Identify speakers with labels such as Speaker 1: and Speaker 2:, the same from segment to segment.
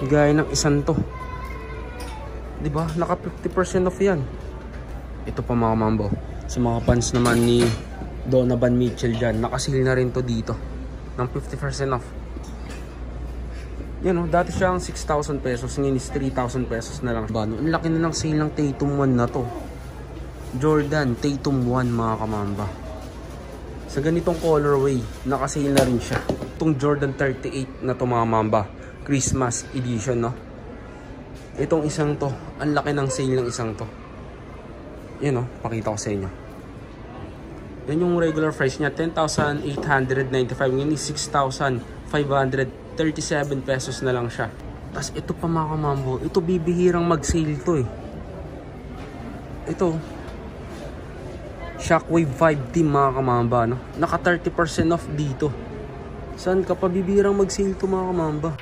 Speaker 1: Gaya ng isang to. Diba? Naka 50% off yan. Ito pa mga mambo. Sa mga fans naman ni Donovan Mitchell dyan, nakasil na rin to dito ng 50% off. Yan o, dati siyang 6,000 pesos, ngayon is 3,000 pesos na lang. Ang laki na ng sale ng Tatum 1 na to. Jordan Tatum 1 mga kamamba. Sa ganitong colorway, nakasale na rin siya. Itong Jordan 38 na to mga mamba, Christmas edition, no? Itong isang to, ang laki ng sale ng isang to. Yan o, pakita ko sa inyo. Yan yung regular price niya, 10,895. Ngayon is 6,537 pesos na lang siya. Tapos ito pa mga kamambo, ito bibihirang mag-sale to eh. Ito, Shockwave 5D mga kamamba, no? Naka 30% off dito. Saan ka pa bibihirang mag-sale to mga kamamba?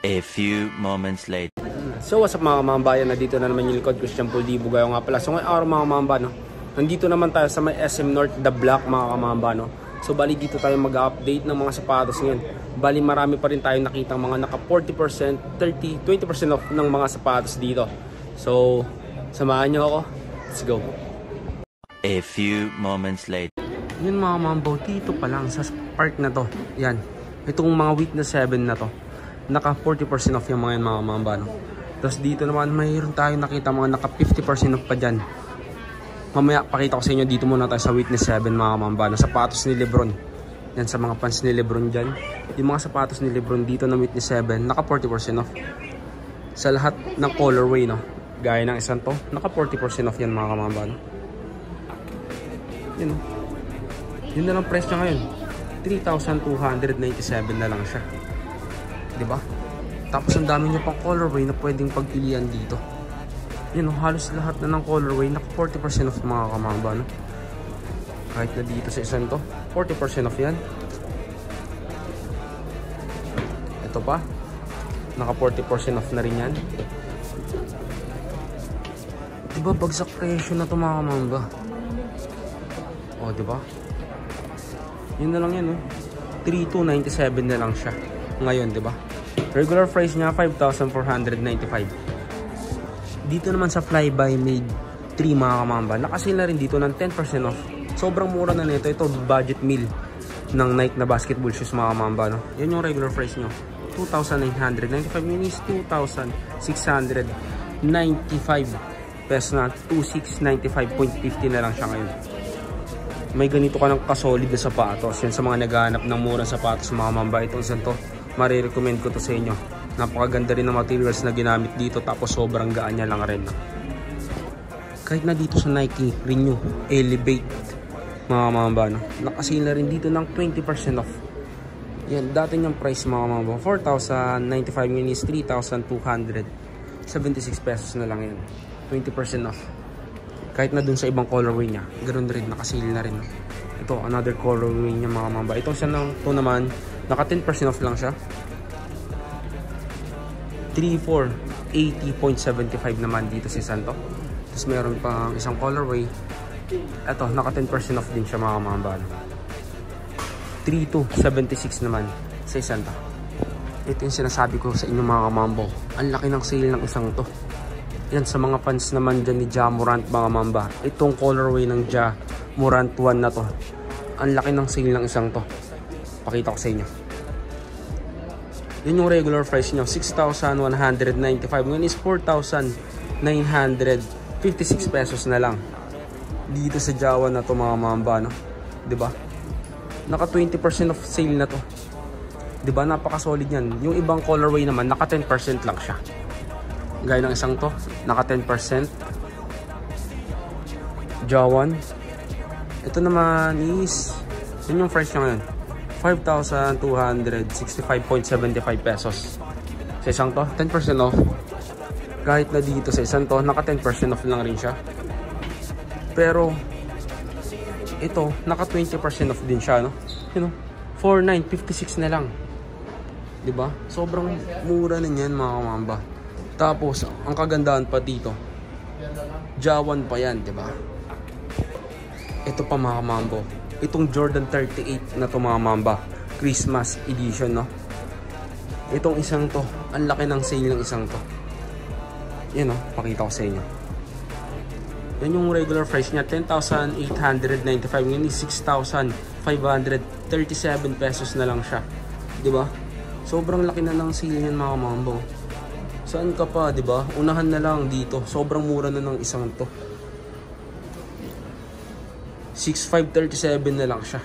Speaker 2: A few moments later.
Speaker 1: So what's up mga mambayan, na dito na naman yung likod Christian Puldibo gayo nga pala. So ngayong araw mga mamba, no, nandito naman tayo sa may SM North The Block mga kamamba, no. So bali dito tayo mag-update ng mga sapatos ngayon. Bali marami pa rin tayo nakitang mga naka 40%, 30, 20% off ng mga sapatos dito. So samahan nyo ako, let's go.
Speaker 2: A few moments later.
Speaker 1: Yun mga mambaw, dito pa lang sa park na to, yan, itong mga Witness 7 na to, naka 40% off yung mga yan mga mamba, no? Tapos dito naman mayroon tayong nakita mga naka 50% off pa dyan. Mamaya pakita ko sa inyo, dito muna tayo sa Witness 7 mga mamba, no? Sapatos ni Lebron. Yan sa mga fans ni Lebron dyan. Yung mga sapatos ni Lebron dito na Witness 7, naka 40% off. Sa lahat ng colorway, no? Gaya ng isang to, naka 40% off yan mga mamba, no? Yun, no? Yun na lang price niya ngayon. 3,297 na lang siya. Diba? Tapos ang dami nyo pang colorway na pwedeng pagpilian dito. Yun, halos lahat na ng colorway naka 40% off mga kamamba, no? Kahit na dito sa isang to, 40% off yan. Ito pa, naka 40% off na rin yan. Diba bagsak presyo na to mga kamamba? O diba? Yun na lang yan, no? 3,297 na lang siya ngayon, diba? Regular price niya 5,495. Dito naman sa Flyby Made 3 mga kamamba, nakasale na rin dito ng 10% off. Sobrang mura na nito. Ito budget meal ng Nike na basketball shoes mga kamamba, no? Yan yung regular price nyo, 2,995. Yun is 2,695 pesos na, 2,695.50 na lang siya ngayon. May ganito ka ng kasolid na sapatos. Yan sa mga naghahanap ng murang sapatos mga mamba, itong isang to, marirecommend ko to sa inyo. Napakaganda rin ng materials na ginamit dito, tapos sobrang gaan niya lang rin. Kahit na dito sa Nike Renew Elevate mga mamba, no, nakasale na rin dito ng 20% off. Yan, dati niyang price mga mamba 4,095, ngayon is 3,276 pesos na lang yan. 20% off. Kahit na dun sa ibang colorway niya, ganoon rin, nakasale na rin. Ito, another colorway niya mga mamba. Ito siya to naman, naka 10% off lang siya. 3,480.75 naman dito si Santo. Tapos meron pang isang colorway. Ito, naka 10% off din siya mga mamba. 3,276 naman sa Santo. Ito yung sinasabi ko sa inyo mga kamambo. Ang laki ng sale ng isang to. Yan sa mga fans naman dyan ni Ja Morant mga mamba. Itong colorway ng Ja Morant 1 na to, ang laki ng sale ng isang to. Pakita ko sa inyo. Yun yung regular price nyo, 6,195. Ngayon is 4,956 pesos na lang. Dito sa Jawa na to mga mamba, no? Diba? Naka 20% off sale na to. Diba? Napaka-solid yan. Yung ibang colorway naman, naka 10% lang siya. Gaya ng isang to, naka 10%. Jawan. Ito naman is, yun yung price niya ngayon, 5,265.75 pesos. Sa isang to, 10% off. Kahit na dito sa isang to, naka 10% off lang rin siya. Pero ito, naka 20% off din siya, no? You know, 4,956 na lang. 'Di ba? Sobrang mura na niyan, mga kamamba. Tapos, ang kagandahan pa dito, Jawan pa yan, 'di ba? Ito pa, mga kamambo. Itong Jordan 38 na to, mga kamamba, Christmas edition, no? Itong isang to, ang laki ng sale ng isang to. Yan, no? Pakita ko sa inyo. Yan yung regular price niya, 10,895. Ngayon is 6,537 pesos na lang siya. 'Di ba? Sobrang laki na ng sale niyan, mga mambo. Saan ka pa, 'di ba? Unahan na lang dito. Sobrang mura na ng isang to. 6,537 na lang siya.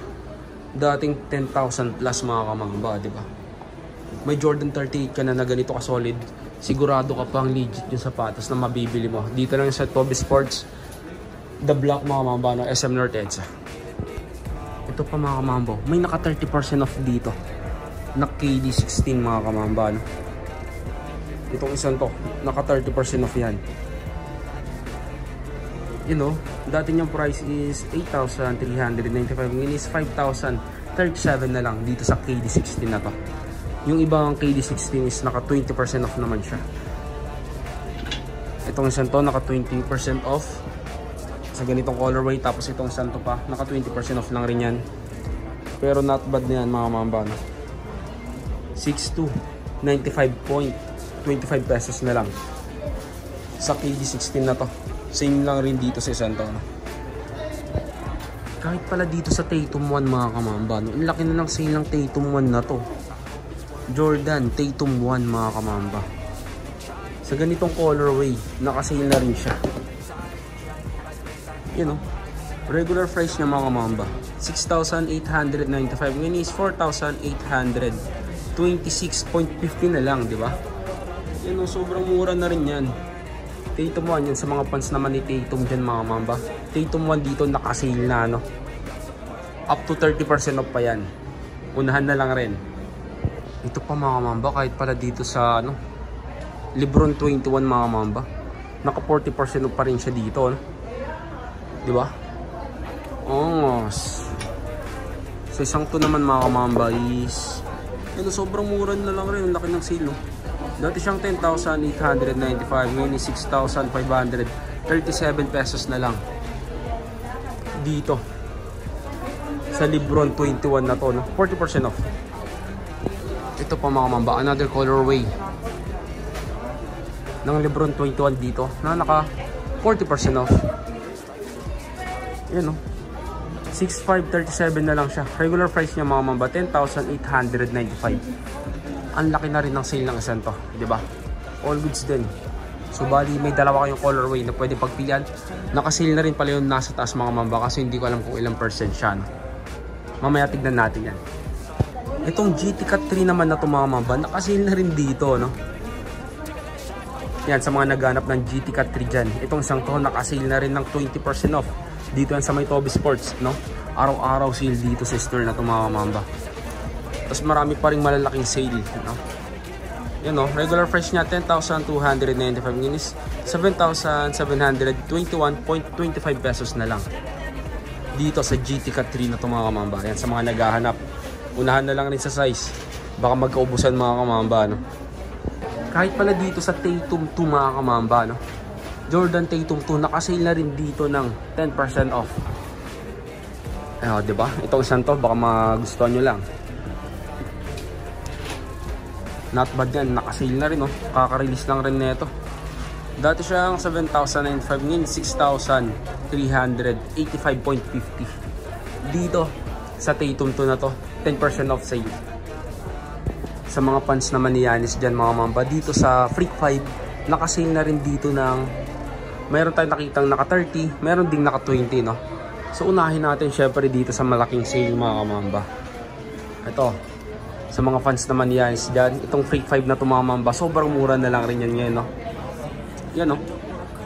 Speaker 1: Dating 10,000 plus, mga kamamba, 'di ba? May Jordan 38 ka na ganito ka solid. Sigurado ka pang legit yung sapatos na mabibili mo. Dito lang sa Toby Sports, The Block, mga kamamba, no? SM North EDSA. Ito pa, mga kamambo, may naka 30% off dito na KD16, mga kamamba, no? Itong isang to, naka 30% off yan. You know, dati niyang price is 8,395. Ngayon is 5,037 na lang dito sa KD16 na to. Yung ibang KD16 is naka 20% off naman siya. Itong isang to, naka 20% off sa ganitong colorway. Tapos itong isang to pa, naka 20% off lang rin yan. Pero not bad na yan, mga mamba, no? 6,2, 95.25 pesos na lang sa KD16 na to. Same lang rin dito sa isang to, no? Kahit pala dito sa Tatum 1, mga kamamba, no? Ang laki na ng sale ng Tatum 1 na to. Jordan Tatum 1, mga kamamba. Sa ganitong colorway, nakasale na rin siya. You know, regular price niya, mga kamamba, 6,895. Ngayon is 4,826.50 na lang, di ba? You know, sobrang mura na rin yan. Tatum 1 yan sa mga fans naman ni Tatum dyan, mga kamamba. Tatum 1 dito nakasale na, no? Up to 30% off pa yan. Unahan na lang rin. Ito pa, mga mamba, kahit pala dito sa ano, Lebron 21, mga mamba, naka 40% pa rin siya dito, no? 'Di ba? Oh, sa isang to naman, mga mamba, is ano, sobrang mura na lang rin, ang laki ng sale, no? Dati siyang 10,895, ngayon is 6,537 pesos na lang dito sa Lebron 21 na to, no? 40% off. Ito pa, mga mamba, another colorway ng Lebron 21 dito na naka 40% off. Yan, no? 6,537 na lang siya. Regular price niya, mga mamba, 10,895. Ang laki na rin ng sale ng isang to, di ba? All goods din. So bali, may dalawa kayong colorway na pwede pagpilian. Naka-sale na rin pala yung nasa taas, mga mamba, kasi hindi ko alam kung ilang percent siya, no? Mamaya tignan natin yan. Itong GT Cut 3 naman na ito, mga mamba, nakasale na rin dito, no? Yan, sa mga naghanap ng GT Cut 3 dyan. Itong isang to, nakasale na rin ng 20% off. Dito yan sa may Toby Sports, no? Araw-araw sale dito sa store na ito, mga mamba. Tapos marami pa rin malalaking sale, no? Yan, no? Regular price niya, 10,295. Ngayon is 7,721.25 pesos na lang dito sa GT Cut 3 na ito, mga mamba. Yan, sa mga naghahanap. Unahan na lang rin sa size. Baka magkaubusan, mga kamamba, no? Kahit pala dito sa Tatum 2, mga kamamba, no? Jordan Tatum 2, nakasale na rin dito ng 10% off. Diba? Itong isang to, baka magustuhan nyo lang. Not bad yan, nakasale na rin, no? Kaka-release lang rin nito. Dati siyang 7,095, ngayon 6,385.50. Dito sa Tatum 2 na to, 10% off sale. Sa mga fans naman ni Giannis dyan, mga mamba, dito sa Freak 5, nakasale na rin dito ng, mayroon tayong nakitang naka 30, mayroon ding naka 20, no? So unahin natin syempre dito sa malaking sale, mga kamamba. Ito, sa mga fans naman ni Giannis dyan, itong Freak 5 na to, mga mamba, sobrang mura na lang rin yan ngayon, no? Yan, no?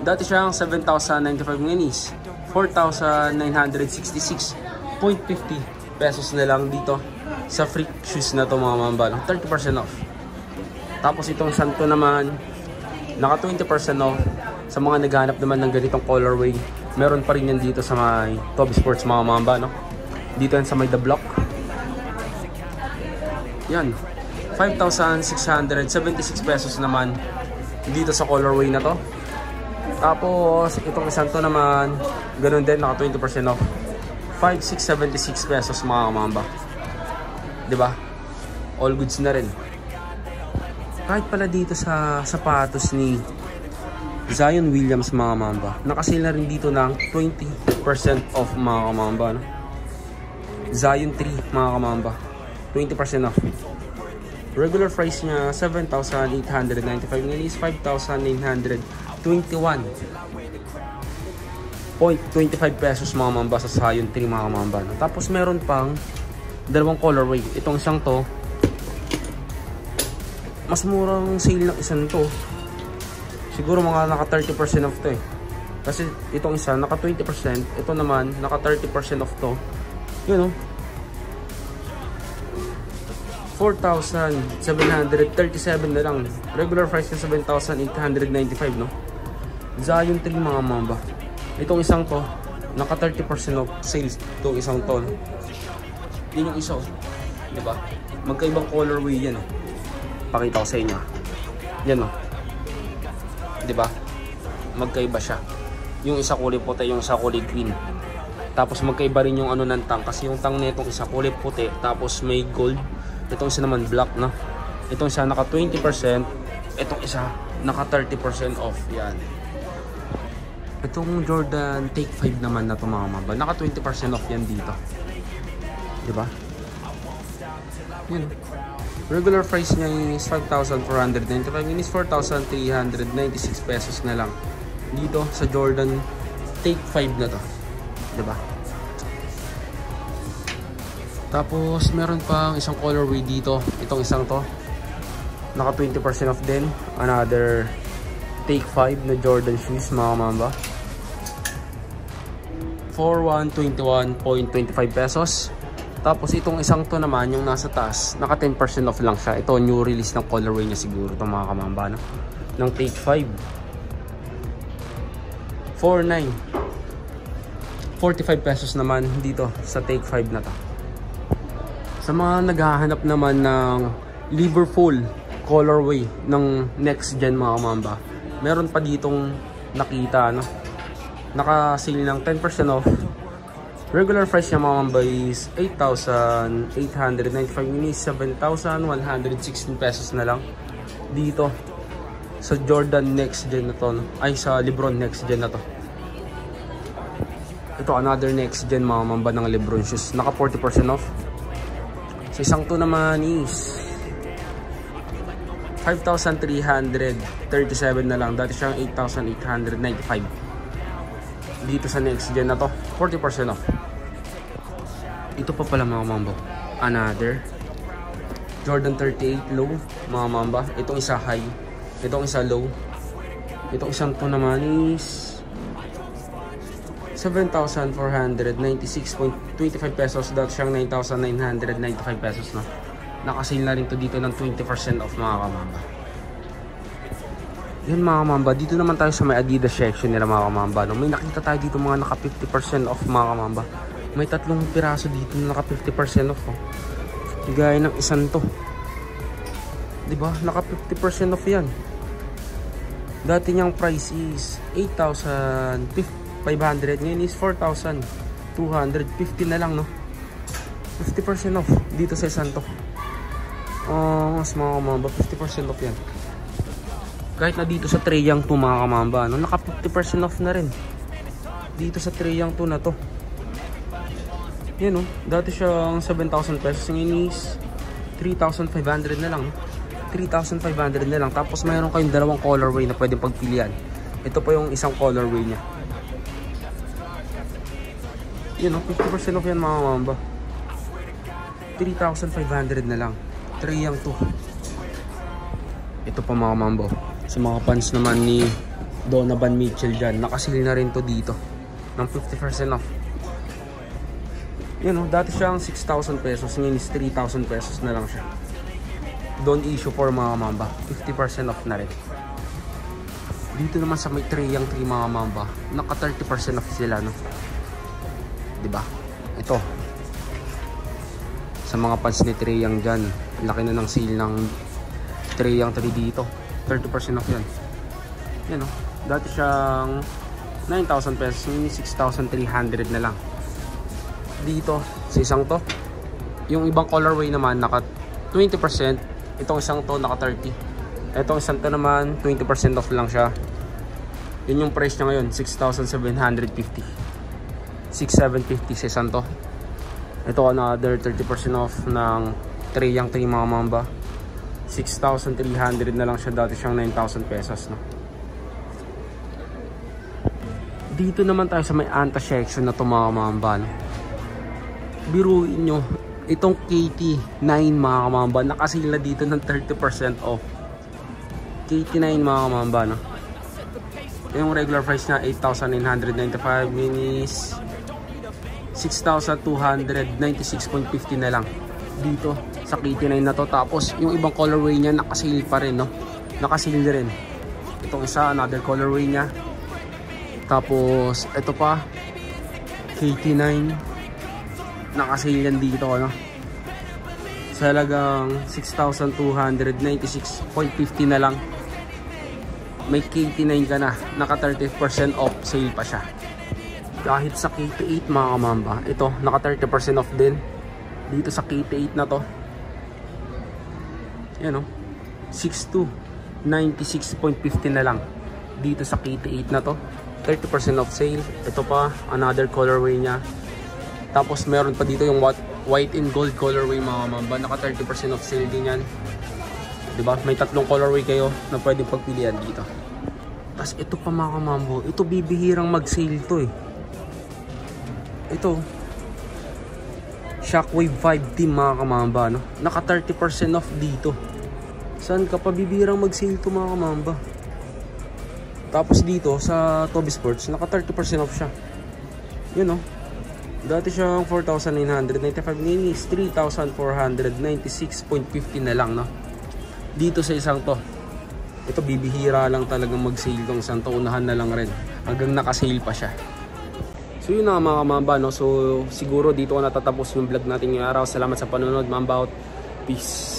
Speaker 1: Dati siyang 7,095, ngayon is 4,966.50 pesos na lang dito sa Freak shoes na to, mga mamba, no? 30% off. Tapos itong santo naman, Naka 20% off. Sa mga naghahanap naman ng ganitong colorway, meron pa rin yan dito sa may Toby Sports mga mamba, no? Dito yan sa may The Block. Yan. 5,676 pesos naman dito sa colorway na to. Tapos itong isang to naman, ganun din, naka 20% off. 5,676 pesos mga mamba. 'Di ba? All goods na rin. Kahit pala dito sa sapatos ni Zion Williams mga mamba, nakasale na rin dito ng 20% off mga kamamba, no? Zion 3 mga kamamba, 20% off. Regular price niya 7,895, ngayon is 5,921.25 pesos mga mamba sa Zion 3 mga mamba, no? Tapos meron pang dalawang colorway. Itong isang to, mas murang sale ng isang to. Siguro mga naka 30% off to eh. Kasi itong isa naka 20%, ito naman naka 30% off to. Yun, no? 4,737 na lang. Regular price na 7,895, no? Zion 3 mga mamba. Itong isang to, naka 30% off sales. Itong isang to, no? Yun yung isa, diba? Magkaibang colorway yan, eh. Pakita ko sa inyo. Yan, no? Diba? Magkaiba siya. Yung isa kulay puti, yung isa kulay green. Tapos magkaiba rin yung ano ng tang. Kasi yung tang na itong isa kulay puti, tapos may gold. Itong isa naman black, no? Itong isa naka 20%, itong isa naka 30% off. Yan. Itong Jordan Take 5 naman na ito mga mamba, naka 20% off yan dito. Diba? Yun. Regular price niya is 5,495, yun is 4,396 pesos na lang dito sa Jordan Take 5 na to. Diba? Tapos meron pang isang colorway dito. Itong isang to, naka 20% off din. Another Take 5 na Jordan shoes mga mamba, 4,121.25 pesos. Tapos itong isang to naman, yung nasa taas, naka 10% off lang siya. Ito new release ng colorway niya siguro itong mga kamamba, no? Ng Take 5, 4,945 pesos naman dito sa Take 5 na to. Sa mga naghahanap naman ng Liverpool colorway ng next gen mga kamamba, meron pa ditong nakita, no? Naka-sale ng 10% off. Regular price niya mga mamba is 8,895, mini 7,116 pesos na lang dito sa Jordan next gen na to, no? Ay, sa Lebron next gen na to. Ito another next gen mga mamba ng Lebron shoes, naka 40% off. Sa isang to naman is 5,337 na lang, dati siyang 8,895. Dito sa next gen na to, 40% off. Ito pa pala mga mamba, another Jordan 38 low mga mamba. Itong isa high, itong isa low. Itong isang to naman is 7,496.25 pesos, dati siyang 9,995 pesos na. Nakasale na rin to dito ng 20% off mga kamamba. Yan mga kamamba, dito naman tayo sa may Adidas section nila mga kamamba, no? May nakita tayo dito mga naka 50% off mga kamamba. May 3 piraso dito na naka 50% off, oh. Gaya ng isang to, diba? Naka 50% off yan. Dati niyang price is 8,500, ngayon is 4,250 na lang, no? 50% off dito sa isang to. Mas mga kamamba, 50% off yan. Kahit na dito sa Treyang 2 mga kamamba, no? Naka 50% off na rin dito sa Treyang 2 na to. Yan, no? Dati siyang 7,000 pesos, ngayon is 3,500 na lang, no? 3,500 na lang. Tapos mayroon kayong dalawang colorway na pwedeng pagpilian. Ito pa yung isang colorway niya. Yan, no? 50% off yan mga kamamba, 3,500 na lang. Treyang 2. Ito pa mga mambo, sa mga fans naman ni Donovan Mitchell dyan, nakasili na rin to dito ng 50% off. Yan, no? Dati siyang 6,000 pesos, ngayon is 3,000 pesos na lang siya. Don't issue for mga mamba, 50% off na rin. Dito naman sa may Treyang 3 mga mamba, naka 30% off sila, no? Diba? Ito. Sa mga fans ni Treyang dyan, laki na ng sale ng Treyang 3 dito. 30% off yan. Yan, no? Dati siyang 9,000 pesos, ngayon 6,300 na lang. Dito, sa isang to. Yung ibang colorway naman, naka 20%. Itong isang to, naka 30. Itong isang to naman, 20% off lang siya. Yun yung price niya ngayon, 6,750. 6,750 sa isang to. Ito another 30% off ng Treyang 3 mga mamba. 6,300 na lang siya, dati siyang 9,000 pesos, no? Dito naman tayo sa may Anta section na to mga mamba, no? Biruin nyo, itong KT9 mga kamamba, nakasila dito ng 30% off. KT9 mga kamamba, no? Yung regular price na 8,995, minis 6,296.50 na lang dito sa KT9 na to. Tapos yung ibang colorway niya nakasale pa rin, no? Nakasale rin. Itong isa, another colorway niya. Tapos ito pa, KT9, nakasale yan dito, no? Sa halagang 6,296.50 na lang. May KT9 ka na, naka 30% off sale pa siya. Kahit sa KT8 mga kamamba, ito naka 30% off din dito sa KT8 na to. Yan, no? 6,296.50 na lang dito sa KT8 na to. 30% off sale. Ito pa, another colorway niya. Tapos meron pa dito yung white and gold colorway mga kamamba, naka 30% off sale din yan. Diba? May tatlong colorway kayo na pwedeng pagpilian dito. Tapos ito pa mga kamambo, ito bibihirang mag-sale to eh. Ito Shockwave 5 team mga kamamba, no? Naka 30% off dito. Saan ka pa bibihirang mag-sale to mga kamamba? Tapos dito sa Toby Sports, naka 30% off siya. Yun, no? Dati siyang 4,995, ngayon is 3,496.50 na lang, no? Dito sa isang to, ito bibihira lang talagang mag-sale tong isang to, unahan na lang rin hanggang naka-sale pa siya. So yun na mga mamba, no? So siguro dito ko natatapos yung vlog natin ngayong araw. Salamat sa panonood, Mamba out. Peace.